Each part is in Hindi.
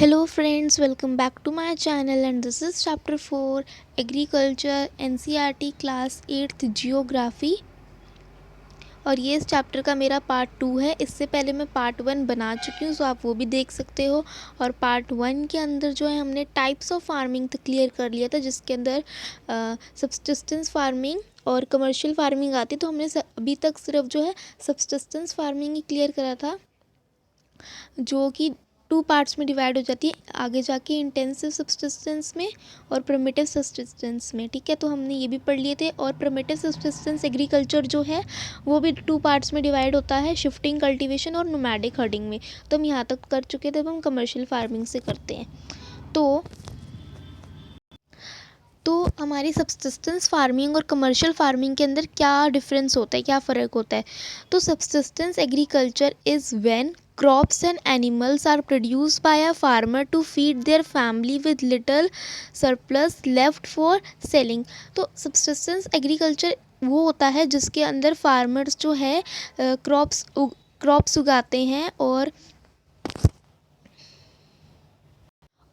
Hello friends, welcome back to my channel and this is chapter 4 Agriculture NCERT class 8th Geography। और ये इस चैप्टर का मेरा पार्ट 2 है। इससे पहले मैं पार्ट 1 बना चुकी हूँ, सो आप वो भी देख सकते हो। और पार्ट 1 के अंदर जो है हमने टाइप्स ऑफ फार्मिंग तक क्लियर कर लिया था, जिसके अंदर सब्सिस्टेंस फार्मिंग और कमर्शियल फार्मिंग आती। तो हमने अभी तक सिर्फ जो है सब्सिस्टेंस फार्मिंग ही क्लियर करा था, जो कि 2 पार्ट्स में डिवाइड हो जाती है आगे जाके, इंटेंसिव सब्सिस्टेंस में और प्रिमिटिव सब्सिस्टेंस में। ठीक है, तो हमने ये भी पढ़ लिए थे। और प्रिमिटिव सब्सिस्टेंस एग्रीकल्चर जो है वो भी 2 पार्ट्स में डिवाइड होता है, शिफ्टिंग कल्टीवेशन और नोमैडिक हर्डिंग में। तो हम यहाँ तक कर चुके थे, अब हम कमर्शियल फार्मिंग से करते हैं। तो हमारी सब्सिस्टेंस फार्मिंग और कमर्शियल फार्मिंग के अंदर क्या डिफरेंस होता है, क्या फ़र्क होता है। तो subsistence agriculture is when crops and animals are produced by a farmer to feed their family with little surplus left for selling। तो सब्सिस्टेंस एग्रीकल्चर वो होता है जिसके अंदर फार्मर्स जो है क्रॉप्स उगाते हैं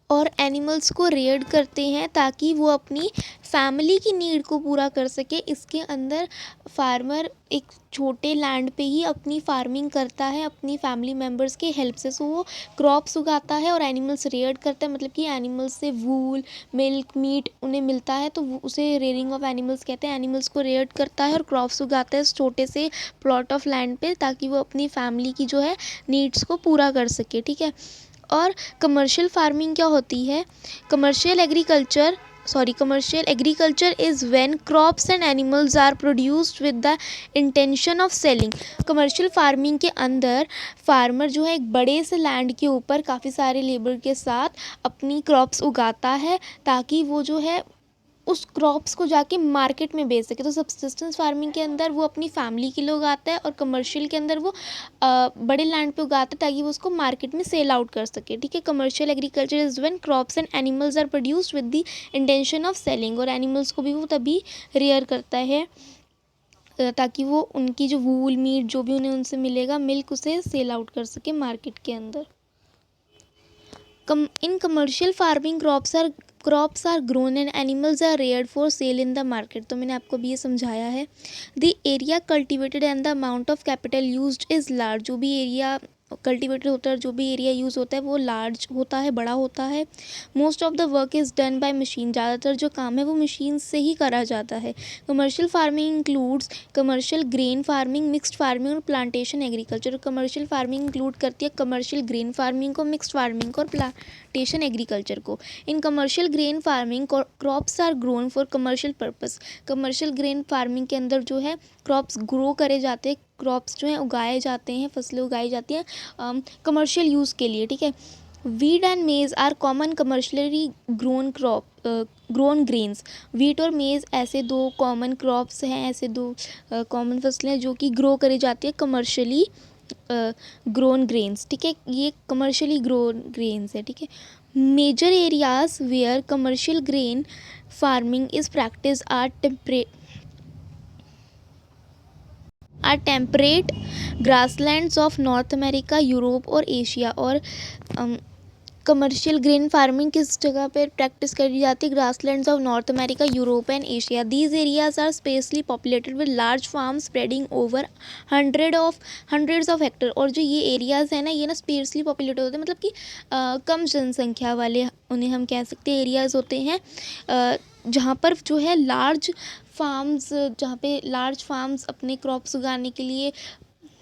और एनिमल्स को रेयर्ड करते हैं ताकि वो अपनी फैमिली की नीड को पूरा कर सके। इसके अंदर फार्मर एक छोटे लैंड पे ही अपनी फार्मिंग करता है अपनी फैमिली मेम्बर्स के हेल्प से। सो वो क्रॉप्स उगाता है और एनिमल्स रेयर्ड करता है, मतलब कि एनिमल्स से वूल, मिल्क, मीट उन्हें मिलता है, तो उसे रेयरिंग ऑफ एनिमल्स कहते हैं। एनिमल्स को रेयर्ड करता है और क्रॉप्स उगाता है इस छोटे से प्लॉट ऑफ लैंड पे, ताकि वो अपनी फैमिली की जो है नीड्स को पूरा कर सके। ठीक है। और कमर्शियल फार्मिंग क्या होती है। Commercial agriculture is when crops and animals are produced with the intention of selling. Commercial farming के अंदर फार्मर जो है एक बड़े से लैंड के ऊपर काफ़ी सारे लेबर के साथ अपनी क्रॉप्स उगाता है ताकि वो जो है उस क्रॉप्स को जाके मार्केट में बेच सके। तो सब्सिस्टेंस फार्मिंग के अंदर वो अपनी फैमिली के लिए उगाता है और कमर्शियल के अंदर वो बड़े लैंड पे उगाता है ताकि वो उसको मार्केट में सेल आउट कर सके। ठीक है। Commercial agriculture is when crops and animals are produced with the intention of selling. और एनिमल्स को भी वो तभी रेयर करता है ताकि वो उनकी जो वूल, मीट जो भी उन्हें उनसे मिलेगा, मिल्क, उसे सेल आउट कर सके मार्केट के अंदर। In commercial farming, crops are grown and animals are reared for sale in the market। तो मैंने आपको भी ये समझाया है। The area cultivated and the amount of capital used is large। जो भी एरिया कल्टिवेटेड होता है, जो भी एरिया यूज़ होता है वो लार्ज होता है, बड़ा होता है। Most of the work is done by machine. ज़्यादातर जो काम है वो मशीन से ही करा जाता है। Commercial farming includes commercial grain farming, mixed farming और plantation agriculture. Commercial farming include करती है कमर्शियल ग्रेन फार्मिंग को, मिक्स्ड फार्मिंग को और प्लांटेशन एग्रीकल्चर को। In commercial grain farming crops are grown for commercial purpose. Commercial grain farming के अंदर जो है क्रॉप्स ग्रो करे जाते हैं, क्रॉप्स जो हैं उगाए जाते हैं, फसलें उगाई जाती हैं कमर्शियल यूज़ के लिए। ठीक है। Wheat and maize are common commercially grown grains. Wheat और मेज़ ऐसे 2 कॉमन क्रॉप्स हैं, ऐसे 2 कॉमन फसलें हैं जो कि ग्रो करी जाती है कमर्शियली ग्रोन ग्रेन्स। ठीक है, ये कमर्शियली ग्रोन ग्रेन्स है। ठीक है। Major areas where commercial grain farming is practice are temperate grasslands of North America, Europe और एशिया। और कमर्शियल ग्रेन फार्मिंग किस जगह पर प्रैक्टिस करी जाती है। Grasslands of North America, Europe and Asia. These areas are sparsely populated with large farm spreading over hundreds of hectare. और जो ये एरियाज़ हैं ना, ये ना स्पेसली पॉपुलेटेड होते हैं, मतलब कि कम जनसंख्या वाले उन्हें हम कह सकते हैं एरियाज़ होते हैं, जहाँ पर जो है लार्ज फार्म्स अपने क्रॉप्स उगाने के लिए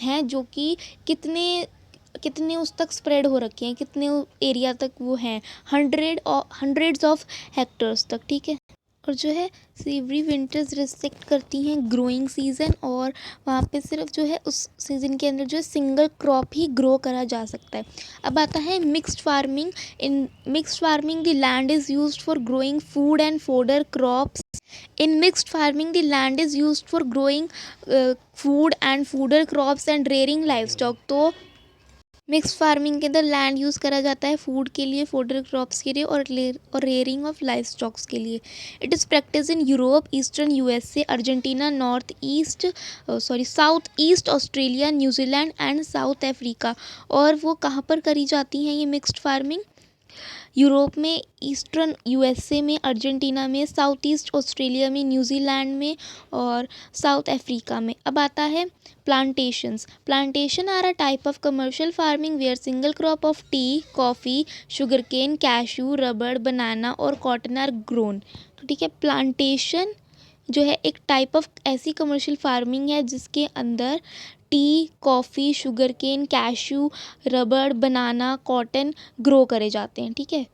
हैं, जो कि कितने उस तक स्प्रेड हो रखे हैं, कितने एरिया तक वो हैं, हंड्रेड्स ऑफ हेक्टर्स तक। ठीक है। और जो है सीवरी विंटर्स रिस्ट्रिक्ट करती हैं ग्रोइंग सीज़न, और वहाँ पे सिर्फ जो है उस सीज़न के अंदर जो है सिंगल क्रॉप ही ग्रो करा जा सकता है। अब आता है mixed farming. In mixed farming the land is used for growing food and fodder crops. In mixed farming, the land is used for growing food and fodder crops and rearing livestock। तो मिक्स फार्मिंग के अंदर लैंड यूज़ करा जाता है फूड के लिए, फोडर क्रॉप्स के लिए और रेयरिंग ऑफ लाइफ स्टॉक्स के लिए। It is practice in Europe, eastern USA, Argentina, south east Australia, New Zealand and South Africa. और वो कहाँ पर करी जाती हैं ये मिक्स्ड फार्मिंग। यूरोप में, ईस्टर्न यूएसए में, अर्जेंटीना में, साउथ ईस्ट ऑस्ट्रेलिया में, न्यूजीलैंड में और साउथ अफ्रीका में। अब आता है plantations. Plantation are a type of commercial farming where single crop of tea, coffee, sugarcane, cashew, rubber, banana और कॉटन आर ग्रोन। तो ठीक है, प्लांटेशन जो है एक टाइप ऑफ ऐसी कमर्शियल फार्मिंग है जिसके अंदर T, coffee, sugarcane, cashew, rubber, बनाना, कॉटन ग्रो करे जाते हैं। ठीक है,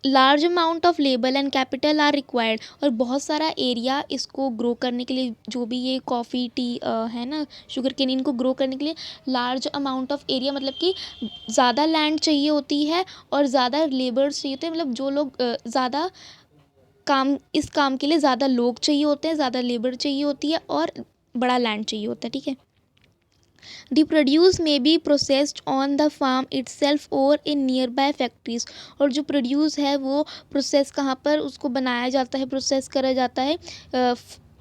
large amount of labour and capital R required, और बहुत सारा एरिया इसको ग्रो करने के लिए, जो भी ये कॉफ़ी, टी है ना, शुगर केन, इनको ग्रो करने के लिए लार्ज अमाउंट ऑफ एरिया, मतलब कि ज़्यादा लैंड चाहिए होती है और ज़्यादा लेबर्स चाहिए होते हैं, मतलब जो लोग ज़्यादा काम, इस काम के लिए ज़्यादा लोग चाहिए होते हैं, ज़्यादा लेबर चाहिए होती है और बड़ा लैंड चाहिए होता है। ठीक है, The produce may be processed on the farm itself or in nearby factories, और जो प्रोड्यूस है वो प्रोसेस कहाँ पर उसको बनाया जाता है, प्रोसेस करा जाता है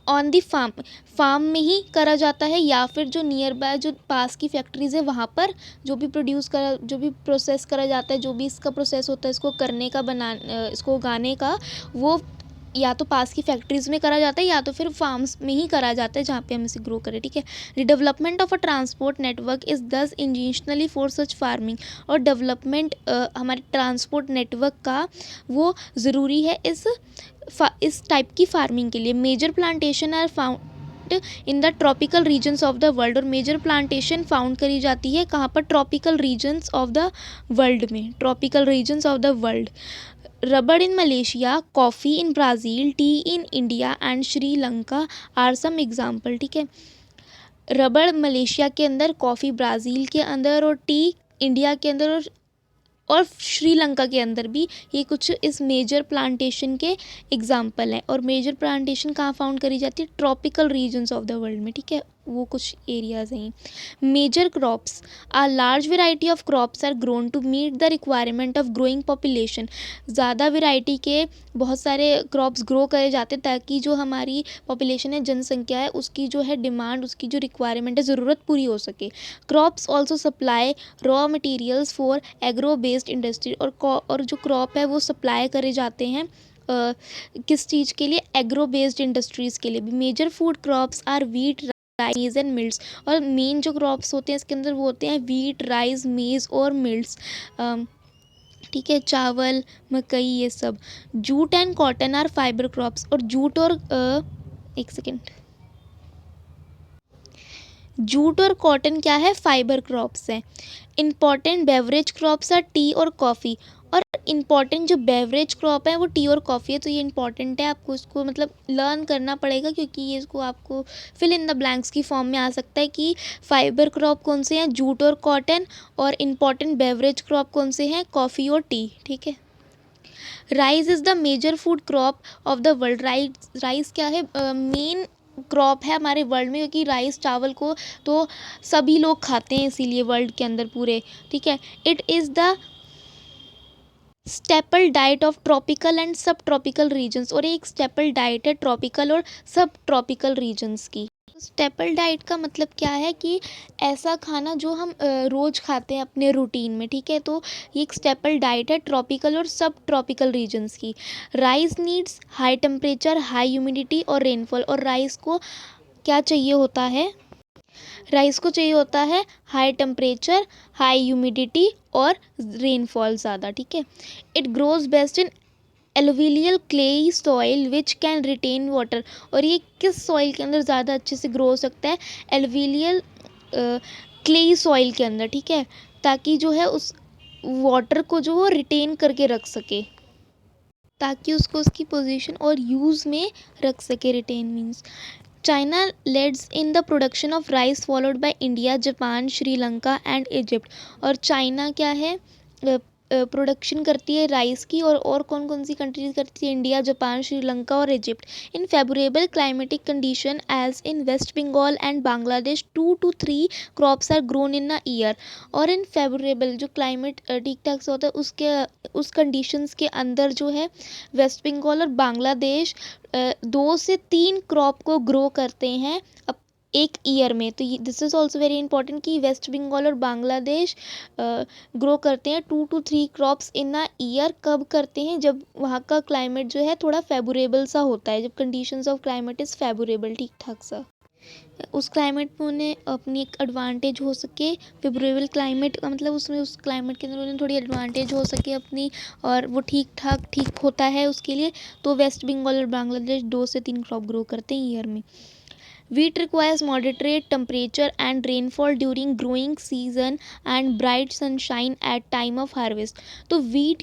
ऑन दी फार्म, फार्म में ही करा जाता है, या फिर जो नियर बाय, जो पास की फैक्ट्रीज़ है वहाँ पर जो भी जो भी प्रोसेस करा जाता है, जो भी इसका प्रोसेस होता है इसको करने का, इसको उगाने का, वो या तो पास की फैक्ट्रीज़ में करा जाता है या तो फिर फार्म्स में ही करा जाता है जहाँ पे हम इसे ग्रो करें। ठीक है, the development of a transport network is दस इंटेंशनली फॉर सच फार्मिंग, और डेवलपमेंट हमारे ट्रांसपोर्ट नेटवर्क का वो ज़रूरी है इस टाइप की फार्मिंग के लिए। Major plantation are found in the tropical regions of the world, और मेजर प्लांटेशन फाउंड करी जाती है कहाँ पर, tropical regions of the world में, tropical regions of the world. Rubber in Malaysia, coffee in Brazil, tea in India and Sri Lanka are some example. ठीक है, रबड़ मलेशिया के अंदर, कॉफ़ी ब्राज़ील के अंदर और टी इंडिया के अंदर और श्रीलंका के अंदर भी, ये कुछ इस मेजर प्लांटेशन के एग्जाम्पल हैं। और मेजर प्लांटेशन कहाँ फाउंड करी जाती है, tropical regions of the world में। ठीक है, वो कुछ एरियाज़ हैं। Major crops are large variety of crops are grown to meet the requirement of growing population, ज़्यादा वेराइटी के बहुत सारे क्रॉप्स ग्रो करे जाते हैं ताकि जो हमारी पॉपुलेशन है, जनसंख्या है, उसकी जो है डिमांड, उसकी जो रिक्वायरमेंट है, ज़रूरत पूरी हो सके। Crops also supply raw materials for agro based industry, और जो क्रॉप है वो सप्लाई करे जाते हैं किस चीज़ के लिए, एग्रो बेस्ड इंडस्ट्रीज़ के लिए भी। Major food crops are wheat, rice and millets, और मेन जो क्रॉप्स होते हैं इसके अंदर वो होते हैं वीट, राइस, मेज़ और मिल्ट्स। ठीक है, चावल, मकई, ये सब। Jute and cotton are fibre crops, और जूट और एक सेकेंड, जूट और कॉटन क्या है, फाइबर क्रॉप्स हैं। Important beverage crops are tea और कॉफ़ी, और इम्पॉर्टेंट जो बेवरेज क्रॉप है वो टी और कॉफ़ी है। तो ये इंपॉर्टेंट है, आपको इसको मतलब लर्न करना पड़ेगा, क्योंकि ये इसको आपको फिल इन द ब्लैंक्स की फॉर्म में आ सकता है कि फाइबर क्रॉप कौन से हैं, जूट और कॉटन, और इम्पॉर्टेंट बेवरेज क्रॉप कौन से हैं, कॉफ़ी और टी। ठीक है, rice is the major food crop of the world. Rice क्या है, मेन क्रॉप है हमारे वर्ल्ड में, क्योंकि राइस, चावल को तो सभी लोग खाते हैं इसीलिए वर्ल्ड के अंदर पूरे। ठीक है, it is the staple diet of tropical and सब ट्रॉपिकल रीजन्स, और एक स्टेपल डाइट है ट्रॉपिकल और सब ट्रॉपिकल रीजन्स की। स्टेपल डाइट का मतलब क्या है कि ऐसा खाना जो हम रोज़ खाते हैं अपने रूटीन में। ठीक है, तो ये एक स्टेपल डाइट है ट्रॉपिकल और सब ट्रॉपिकल रीजन्स की। Rice needs high temperature, high humidity और रेनफॉल, और राइस को क्या चाहिए होता है, राइस को चाहिए होता है हाई टेम्परेचर, हाई ह्यूमिडिटी और रेनफॉल ज़्यादा। ठीक है, it grows best in alluvial clayey soil which can retain water, और ये किस सॉइल के अंदर ज़्यादा अच्छे से ग्रो हो सकता है, एलुवियल क्लेई सॉइल के अंदर। ठीक है, ताकि जो है उस वाटर को जो वो रिटेन करके रख सके, ताकि उसको उसकी पोजीशन और यूज़ में रख सके। Retain means China leads in the production of rice followed by India, Japan, Sri Lanka and Egypt, और चाइना क्या है, प्रोडक्शन करती है राइस की, और कौन कौन सी कंट्रीज करती है, इंडिया, जापान, श्रीलंका और Egypt. In favourable climatic condition as in West Bengal and Bangladesh 2 to 3 crops are grown in a year, और इन फेवरेबल जो क्लाइमेट ठीक ठाक से होता है उस कंडीशंस के अंदर जो है वेस्ट बंगाल और बांग्लादेश 2 से 3 क्रॉप को ग्रो करते हैं एक ईयर में। तो this is also very important कि वेस्ट बंगाल और बांग्लादेश ग्रो करते हैं 2 to 3 crops in a year. कब करते हैं? जब वहाँ का क्लाइमेट जो है थोड़ा फेवरेबल सा होता है, जब conditions of climate is favourable, ठीक ठाक सा, उस क्लाइमेट में उन्हें अपनी एक एडवांटेज हो सके। फेवरेबल क्लाइमेट का मतलब उसमें उस क्लाइमेट के अंदर उन्हें थोड़ी एडवांटेज हो सके अपनी, और वो ठीक होता है उसके लिए। तो वेस्ट बंगाल और बांग्लादेश 2 से 3 क्रॉप ग्रो करते हैं ईयर में। Wheat requires moderate temperature and rainfall during growing season and bright sunshine at time of harvest। तो वीट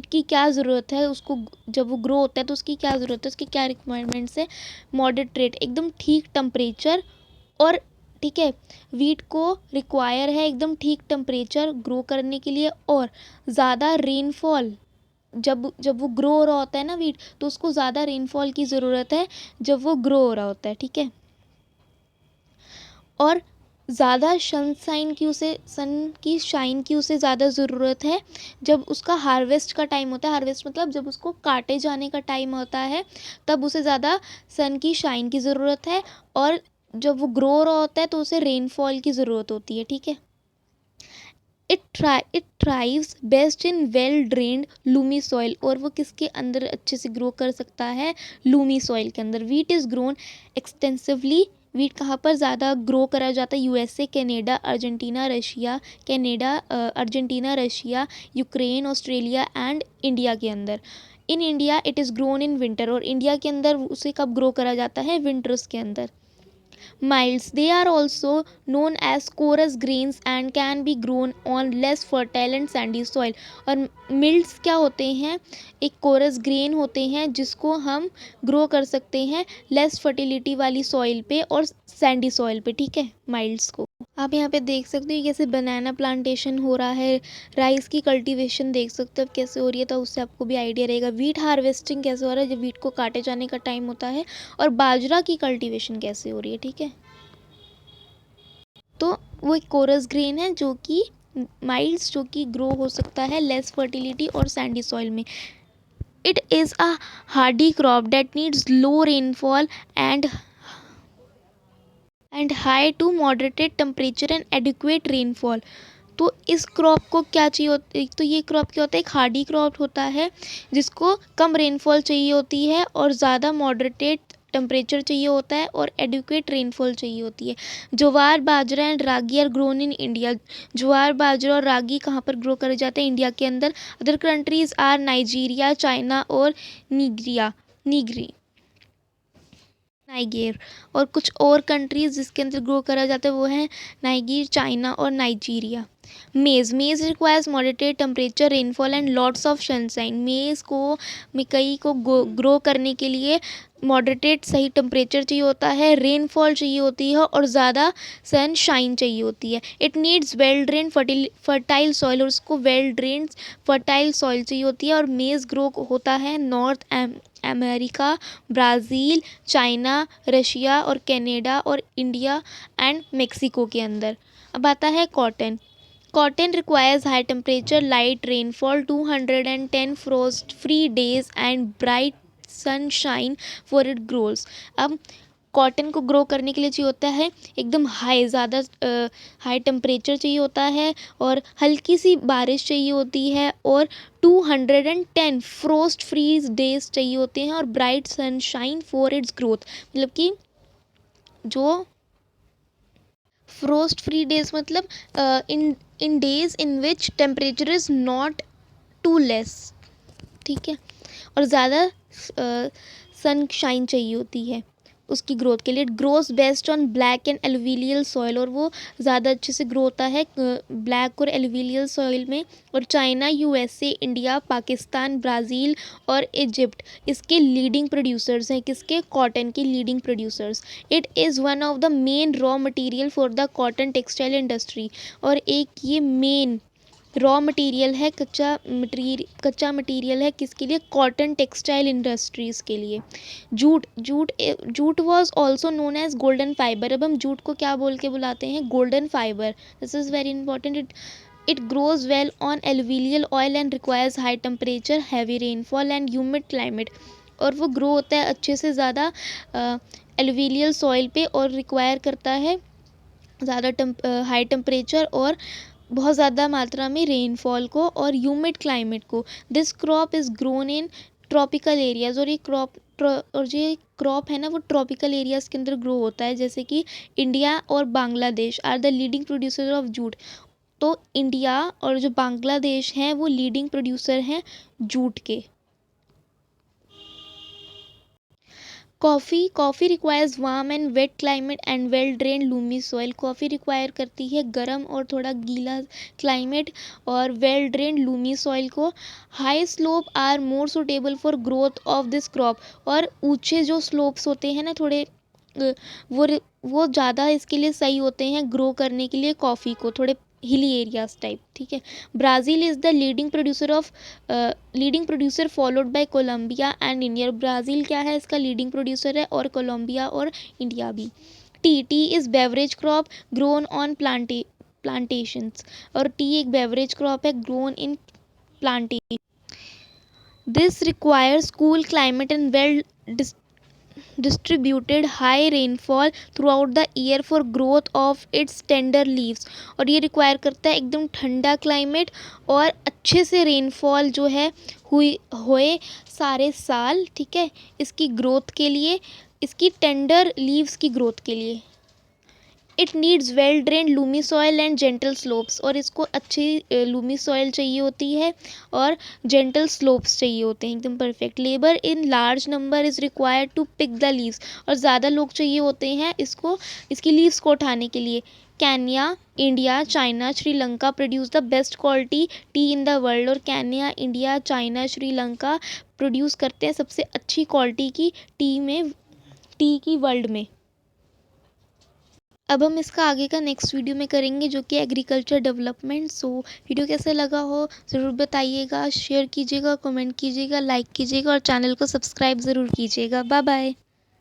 की क्या ज़रूरत है उसको, जब वो ग्रो होता है तो उसकी क्या ज़रूरत है, उसकी क्या रिक्वायरमेंट्स है? मॉडरेट, एकदम ठीक टेम्परेचर, और ठीक है, वीट को रिक्वायर है एकदम ठीक टेम्परेचर ग्रो करने के लिए, और ज़्यादा रेनफॉल। जब जब वो ग्रो हो रहा होता है ना वीट, तो उसको ज़्यादा रेनफॉल की ज़रूरत है जब वो ग्रो हो रहा होता है, ठीक है। और ज़्यादा सन की शाइन की उसे ज़्यादा ज़रूरत है जब उसका हार्वेस्ट का टाइम होता है। हार्वेस्ट मतलब जब उसको काटे जाने का टाइम होता है, तब उसे ज़्यादा सन की शाइन की ज़रूरत है, और जब वो ग्रो हो रहा होता है तो उसे रेनफॉल की ज़रूरत होती है, ठीक है। It thrives best in well drained Lumi soil, और वो किसके अंदर अच्छे से ग्रो कर सकता है? लूमी सॉइल के अंदर। Wheat is grown extensively, wheat कहाँ पर ज़्यादा ग्रो करा जाता है? USA, Canada, Argentina, Russia, Ukraine, Australia and India के अंदर। In India it is grown in winter, और इंडिया के अंदर उसे कब ग्रो करा जाता है? विंटर्स के अंदर। Miles, they are also known as coarse grains and can be grown on less fertile and sandy soil। और मिल्ट्स क्या होते हैं? एक कोरस ग्रेन होते हैं जिसको हम ग्रो कर सकते हैं लेस फर्टिलिटी वाली सॉइल पे और सैंडी सॉइल पे, ठीक है, माइल्ड्स को। आप यहाँ पे देख सकते हो कैसे बनाना प्लांटेशन हो रहा है, राइस की कल्टीवेशन देख सकते हो कैसे हो रही है, तो उससे आपको भी आइडिया रहेगा। वीट हार्वेस्टिंग कैसे हो रहा है जब वीट को काटे जाने का टाइम होता है, और बाजरा की कल्टीवेशन कैसे हो रही है, ठीक है। तो वो एक कोरस ग्रेन है जो कि माइल्ड्स, जो कि ग्रो हो सकता है लेस फर्टिलिटी और सैंडी सॉइल में। It is a hardy crop that needs low rainfall and high to moderated temperature and adequate rainfall. तो इस क्रॉप को क्या चाहिए होती, तो ये क्रॉप क्या होता है? एक हार्डी क्रॉप होता है जिसको कम रेनफॉल चाहिए होती है और ज़्यादा मॉडरेटेड टेम्परेचर चाहिए होता है और एडिक्वेट रेनफॉल चाहिए होती है। Jowar, bajra and ragi are grown in India. ज्वार, बाजरा और रागी कहाँ पर ग्रो करे जाते हैं? इंडिया के अंदर। Other countries are Nigeria, China और नीगरी नाइगेर। और कुछ और कंट्रीज़ जिसके अंदर ग्रो करा जाता है वो है नाइगीर, चाइना और नाइजीरिया। मेज़ requires moderated temperature, rainfall and lots of sunshine. मकई को ग्रो करने के लिए मॉडरेटेड सही टेम्परेचर चाहिए होता है, रेनफॉल चाहिए होती है और ज़्यादा सनशाइन चाहिए होती है। It needs well drain fertile soil, और उसको वेल ड्रेन फर्टाइल सॉइल चाहिए होती है। और मेज़ ग्रो होता है north America, Brazil, China, Russia और कनाडा और इंडिया एंड मेक्सिको के अंदर। अब आता है cotton. Cotton requires high temperature, light rainfall, 210 Frost free days and bright sunshine for it grows. अब कॉटन को ग्रो करने के लिए चाहिए होता है एकदम ज़्यादा हाई टेम्परेचर चाहिए होता है, और हल्की सी बारिश चाहिए होती है, और 210 फ्रोस्ट फ्री डेज चाहिए होते हैं, और bright sunshine for its growth. मतलब कि जो फ्रोस्ट फ्री डेज मतलब in days in which temperature is not too less, ठीक है, और ज़्यादा सनशाइन चाहिए होती है उसकी ग्रोथ के लिए। It grows best on black and alluvial soil, और वो ज़्यादा अच्छे से ग्रो होता है ब्लैक और एलुवियल सॉइल में। और China, USA, India, Pakistan, Brazil और इजिप्ट इसके लीडिंग प्रोड्यूसर्स हैं। किसके? कॉटन के leading producers. It is one of the main raw material for the cotton textile industry, और एक ये मेन रॉ मटेरियल है, कच्चा मटेरियल है किसके लिए? कॉटन टेक्सटाइल इंडस्ट्रीज़ के लिए। Jute was also known as golden fibre. अब हम जूट को क्या बोल के बुलाते हैं? Golden fibre. This is very important. It grows well on alluvial soil and requires high temperature, heavy rainfall and humid climate. और वो ग्रो होता है अच्छे से ज़्यादा एलुवियल सॉइल पे और रिक्वायर करता है ज़्यादा हाई टेम्परेचर और बहुत ज़्यादा मात्रा में रेनफॉल को और ह्यूमिड क्लाइमेट को। This crop is grown in tropical areas और ये क्रॉप है ना वो ट्रॉपिकल एरियाज़ के अंदर ग्रो होता है, जैसे कि इंडिया और Bangladesh are the leading producer of jute. तो इंडिया और जो बांग्लादेश हैं वो लीडिंग प्रोड्यूसर हैं जूट के। Coffee requires warm and wet climate and well drain loamy soil. Coffee require करती है गर्म और थोड़ा गीला क्लाइमेट और वेल ड्रेन लूमी सॉइल को। High slope are more suitable for growth of this crop. और ऊंचे जो स्लोप्स होते हैं ना थोड़े वो ज़्यादा इसके लिए सही होते हैं ग्रो करने के लिए कॉफ़ी को, थोड़े हिली एरियाज टाइप। ठीक है। Brazil is the leading producer followed by Colombia and India. Brazil क्या है इसका लीडिंग प्रोड्यूसर है और कोलंबिया और इंडिया भी। T is beverage crop grown on plantations. और टी एक बेवरेज क्रॉप है grown in plantation. This requires cool climate and well distributed high rainfall throughout the year for growth of its tender leaves। और ये रिक्वायर करता है एकदम ठंडा क्लाइमेट और अच्छे से रेनफॉल जो है होए सारे साल। ठीक है, इसकी ग्रोथ के लिए, इसकी टेंडर लीव्स की ग्रोथ के लिए। It needs well drain loamy soil and gentle slopes. और इसको अच्छी लूमी सॉइल चाहिए होती है और जेंटल स्लोप्स चाहिए होते हैं एकदम perfect. Labour in large number is required to pick the leaves. और ज़्यादा लोग चाहिए होते हैं इसकी लीव्स को उठाने के लिए। Kenya, India, China, Sri Lanka produce the best quality tea in the world. और Kenya, India, China, Sri Lanka produce करते हैं सबसे अच्छी क्वालिटी की टी की वर्ल्ड में। अब हम इसका आगे का नेक्स्ट वीडियो में करेंगे जो कि एग्रीकल्चर डेवलपमेंट। सो वीडियो कैसे लगा हो ज़रूर बताइएगा, शेयर कीजिएगा, कमेंट कीजिएगा, लाइक कीजिएगा और चैनल को सब्सक्राइब ज़रूर कीजिएगा। Bye bye.